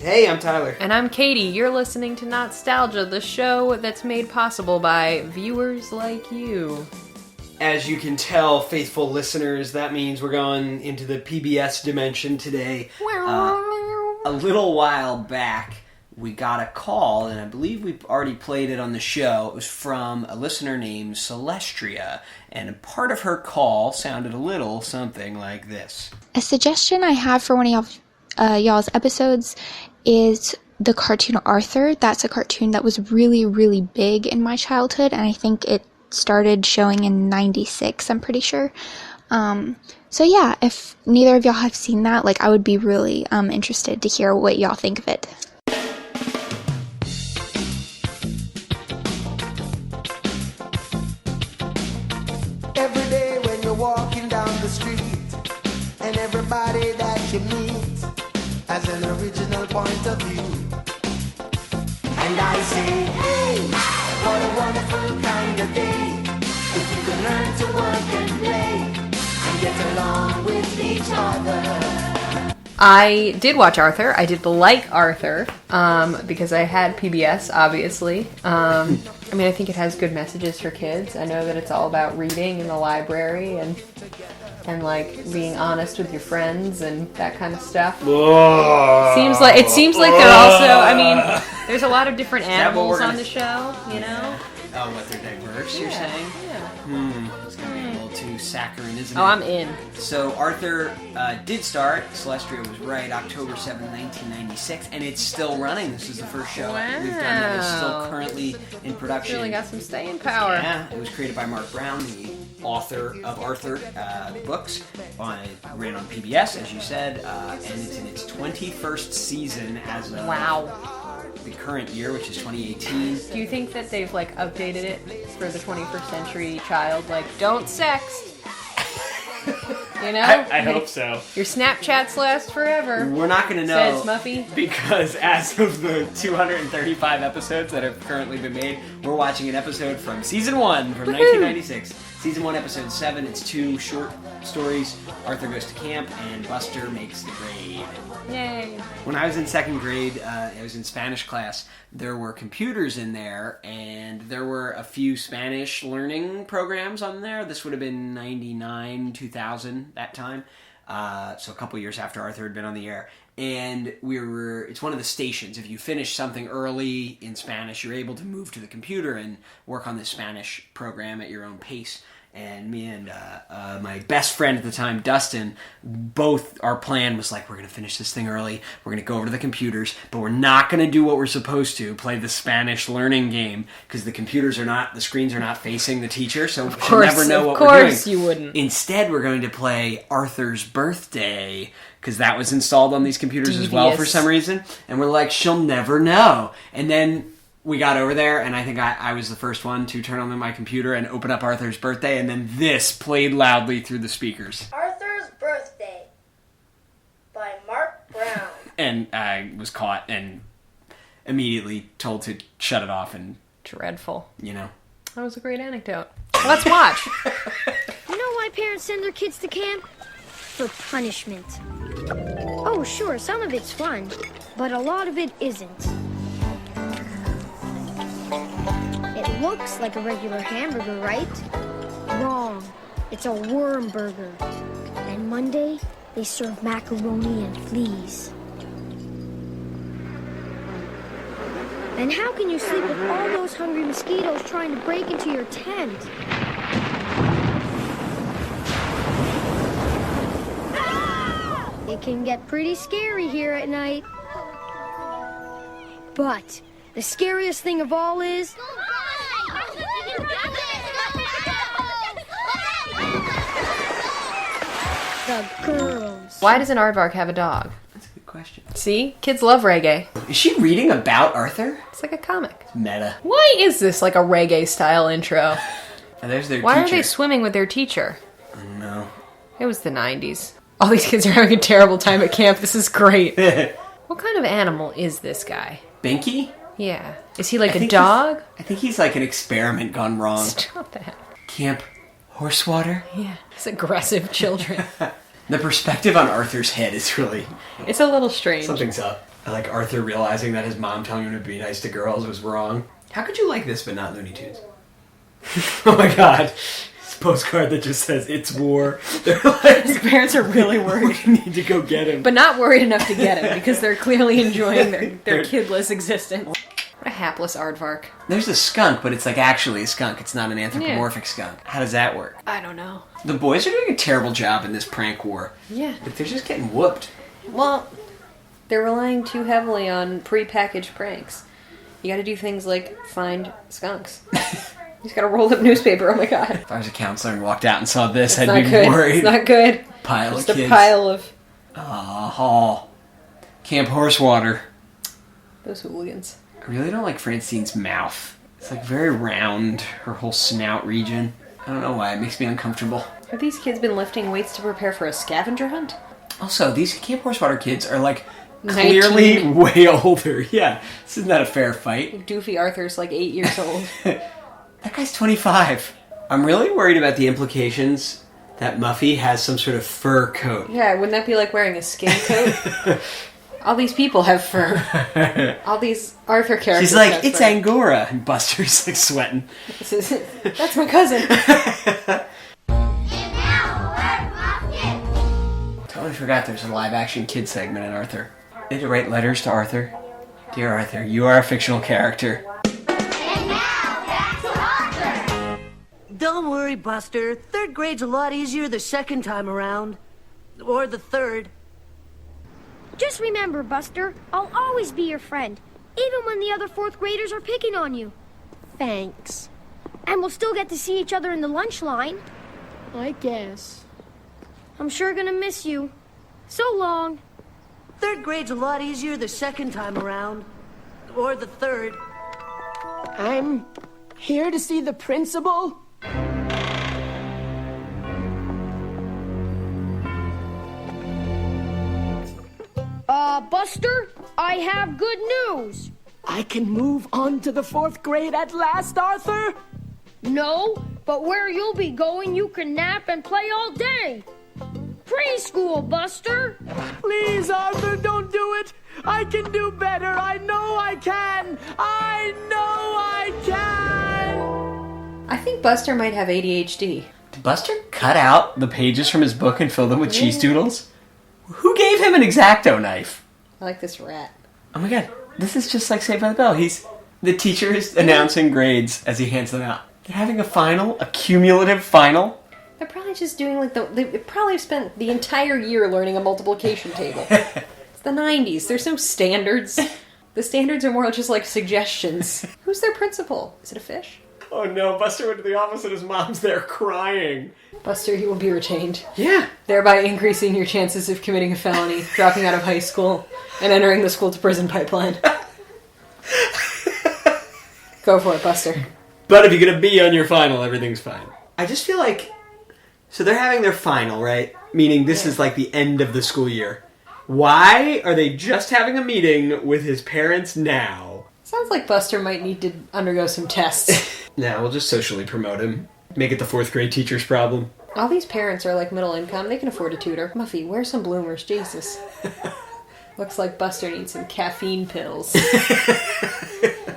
Hey, I'm Tyler. And I'm Katie. You're listening to Not-Stalgia, the show that's made possible by viewers like you. As you can tell, faithful listeners, that means we're going into the PBS dimension today. A little while back, we got a call, and I believe we've already played it on the show. It was from a listener named Celestria, and a part of her call sounded a little something like this. A suggestion I have for one of y'all's episodes is the cartoon Arthur. That's a cartoon that was really, really big in my childhood, and I think it started showing in 96, I'm pretty sure. So yeah, if neither of y'all have seen that, I would be really interested to hear what y'all think of it. Every day when you're walking down the street, and everybody that you meet has an original point of view. And I say, hey, what a wonderful kind of day, if you can learn to work and play and get along with each other. I did watch Arthur. I did like Arthur because I had PBS, obviously. I think it has good messages for kids. I know that it's all about reading in the library and being honest with your friends and that kind of stuff. It seems like they're also. There's a lot of different animals on the show. You know. Oh, what, they're diverse, you're saying? Yeah. It's going to be a little too saccharine, isn't it? Oh, I'm in. So Arthur did start, Celestria was right, October 7, 1996, and it's still running. This is the first show we've done that is still currently in production. Really got some staying power. Yeah, it was created by Mark Brown, the author of Arthur books. It ran on PBS, as you said, and it's in its 21st season as of the current year, which is 2018. Do you think that they've updated it for the 21st century child? Don't sext. You know? I hope so. Your Snapchats last forever. We're not going to know. Says Muffy. Because as of the 235 episodes that have currently been made, we're watching an episode from Season 1 from 1996. Season 1, Episode 7. It's 2 short stories. Arthur goes to camp, and Buster makes the grade. Yay. When I was in second grade, I was in Spanish class, there were computers in there, and there were a few Spanish learning programs on there. This would have been 99, 2000, that time. So a couple years after Arthur had been on the air. And it's one of the stations. If you finish something early in Spanish, you're able to move to the computer and work on the Spanish program at your own pace. And me and my best friend at the time, Dustin, our plan was we're going to finish this thing early, we're going to go over to the computers, but we're not going to do what we're supposed to, play the Spanish learning game, because the screens are not facing the teacher, so she'll never know what we're doing. Of course you wouldn't. Instead, we're going to play Arthur's Birthday, because that was installed on these computers as well for some reason, and we're she'll never know. And then we got over there, and I think I was the first one to turn on my computer and open up Arthur's Birthday, and then this played loudly through the speakers. Arthur's Birthday by Mark Brown. And I was caught and immediately told to shut it off and... Dreadful. You know. That was a great anecdote. Let's watch. You know why parents send their kids to camp? For punishment. Oh, sure, some of it's fun, but a lot of it isn't. It looks like a regular hamburger, right? Wrong. It's a worm burger. And Monday, they serve macaroni and fleas. And how can you sleep with all those hungry mosquitoes trying to break into your tent? It can get pretty scary here at night. But the scariest thing of all is... the girls. Why does an aardvark have a dog? That's a good question. See? Kids love reggae. Is she reading about Arthur? It's like a comic. Meta. Why is this a reggae-style intro? And there's their Why teacher. are they swimming with their teacher? I don't know. It was the 90s. All these kids are having a terrible time at camp. This is great. What kind of animal is this guy? Binky? Yeah. Is he a dog? I think he's an experiment gone wrong. Stop that. Camp Horsewater? Yeah. It's aggressive children. The perspective on Arthur's head is really... It's a little strange. Something's up. I like Arthur realizing that his mom telling him to be nice to girls was wrong. How could you like this but not Looney Tunes? Oh my god. This postcard that just says, "It's war." They're like, His parents are really worried. we need to go get him. But not worried enough to get him, because they're clearly enjoying their kidless existence. What a hapless aardvark. There's a skunk, but it's like actually a skunk. It's not an anthropomorphic skunk. How does that work? I don't know. The boys are doing a terrible job in this prank war. Yeah. But they're just getting whooped. Well, they're relying too heavily on pre-packaged pranks. You gotta do things like find skunks. You just gotta roll up newspaper, oh my god. If I was a counselor and walked out and saw this, I'd Not be good. worried. It's not good. Pile Just of a kids. pile of Camp Horsewater. those hooligans. I really don't like Francine's mouth. It's like very round, her whole snout region. I don't know why, it makes me uncomfortable. Have these kids been lifting weights to prepare for a scavenger hunt? Also, these Camp Horsewater kids are like clearly 19. way older. Yeah, this is not a fair fight. Doofy Arthur's like 8 years old. That guy's 25. I'm really worried about the implications that Muffy has some sort of fur coat. Yeah, wouldn't that be like wearing a skin coat? All these people have fur. All these Arthur characters She's like, have "It's fur. Angora," and Buster's like sweating. That's my cousin. Totally forgot there's a live-action kid segment in Arthur. They had to write letters to Arthur. "Dear Arthur, you are a fictional character." Don't worry, Buster. Third grade's a lot easier the second time around. Or the third. Just remember, Buster, I'll always be your friend, even when the other fourth graders are picking on you. Thanks. And we'll still get to see each other in the lunch line. I guess. I'm sure gonna miss you. So long. Third grade's a lot easier the second time around. Or the third. I'm here to see the principal. Buster, I have good news. I can move on to the fourth grade at last, Arthur. No, but where you'll be going, you can nap and play all day. Preschool, Buster. Please, Arthur, don't do it. I can do better. I know I can. I know I can. I think Buster might have ADHD. Did Buster cut out the pages from his book and fill them with cheese doodles? Who gave him an X-Acto knife? I like this rat. Oh my god, this is just like Saved by the Bell. The teacher is announcing grades as he hands them out. They're having a final, a cumulative final. They're probably just doing like they probably spent the entire year learning a multiplication table. It's the 90s. There's no standards. The standards are more just like suggestions. Who's their principal? Is it a fish? Oh no, Buster went to the office and his mom's there crying. Buster, you will be retained. Yeah. Thereby increasing your chances of committing a felony, dropping out of high school, and entering the school-to-prison pipeline. Go for it, Buster. But if you get a B on your final, everything's fine. I just feel like... So they're having their final, right? Meaning this is like the end of the school year. Why are they just having a meeting with his parents now? Sounds like Buster might need to undergo some tests. Nah, we'll just socially promote him. Make it the fourth grade teacher's problem. All these parents are like middle income. They can afford a tutor. Muffy, wear some bloomers. Jesus. Looks like Buster needs some caffeine pills.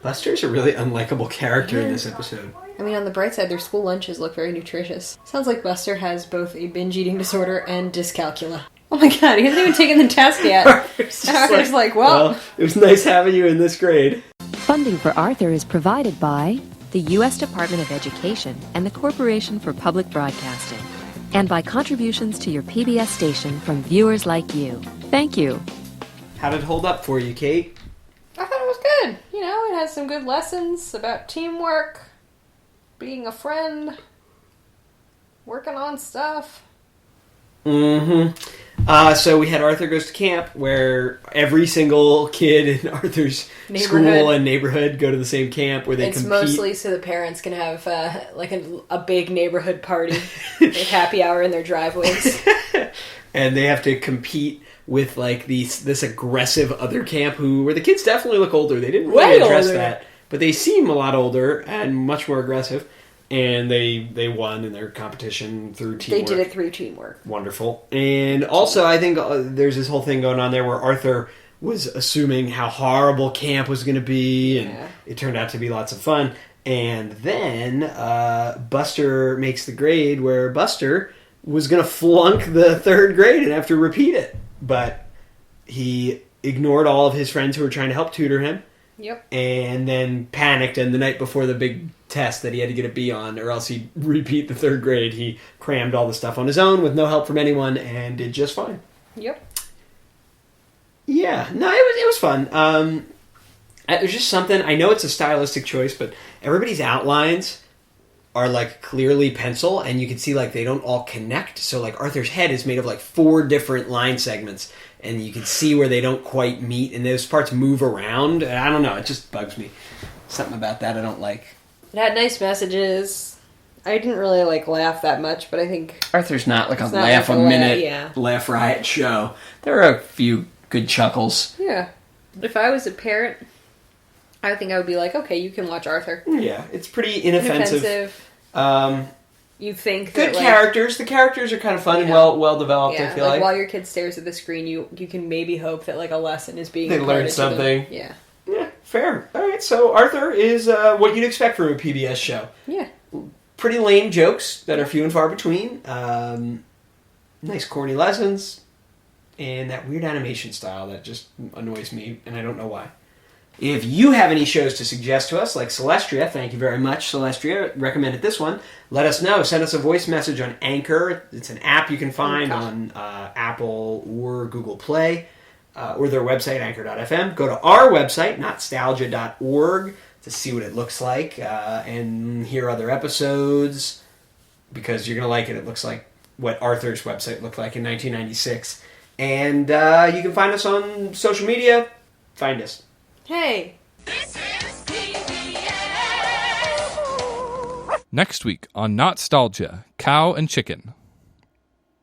Buster's a really unlikable character in this episode. I mean, on the bright side, their school lunches look very nutritious. Sounds like Buster has both a binge eating disorder and dyscalculia. Oh my god, he hasn't even taken the test yet. Arthur's like, well, it was nice having you in this grade. Funding for Arthur is provided by the U.S. Department of Education and the Corporation for Public Broadcasting, and by contributions to your PBS station from viewers like you. Thank you. How did it hold up for you, Kate? I thought it was good. You know, it has some good lessons about teamwork, being a friend, working on stuff. So we had Arthur Goes to Camp, where every single kid in Arthur's school and neighborhood go to the same camp where they compete. Mostly so the parents can have like a big neighborhood party, like happy hour in their driveways. And they have to compete with like this aggressive other camp where the kids definitely look older. They didn't really address that, but they seem a lot older and much more aggressive. And they won in their competition through teamwork. They did it through teamwork. Wonderful. And also, I think there's this whole thing going on there where Arthur was assuming how horrible camp was going to be, and it turned out to be lots of fun. And then Buster makes the grade where Buster was going to flunk the third grade and have to repeat it. But he ignored all of his friends who were trying to help tutor him. Yep. And then panicked, and the night before the big test that he had to get a B on, or else he'd repeat the third grade, he crammed all the stuff on his own with no help from anyone and did just fine. Yep. Yeah, no, it was fun. It was just something, I know it's a stylistic choice, but everybody's outlines are like clearly pencil, and you can see like they don't all connect. So like Arthur's head is made of like 4 different line segments, and you can see where they don't quite meet, and those parts move around. I don't know, it just bugs me. Something about that I don't like. It had nice messages. I didn't really like laugh that much, but I think Arthur's not like a not laugh like a a minute, laugh riot show. There are a few good chuckles. Yeah. If I was a parent, I think I would be like, okay, you can watch Arthur. Yeah, it's pretty inoffensive. You think good that, like, characters. The characters are kind of fun and well developed. Yeah, I feel like while your kid stares at the screen, you can maybe hope that like a lesson is being. They learn imparted to something. them. Yeah. Yeah, fair. All right, so Arthur is what you'd expect from a PBS show. Yeah. Pretty lame jokes that are few and far between. Nice corny lessons, and that weird animation style that just annoys me, and I don't know why. If you have any shows to suggest to us, like Celestria, thank you very much, Celestria, recommended this one. Let us know. Send us a voice message on Anchor. It's an app you can find on Apple or Google Play, or their website, anchor.fm. Go to our website, Not-Stalgia.org, to see what it looks like and hear other episodes, because you're going to like it. It looks like what Arthur's website looked like in 1996. And you can find us on social media. Find us. Hey. Next week on Not-Stalgia, Cow and Chicken.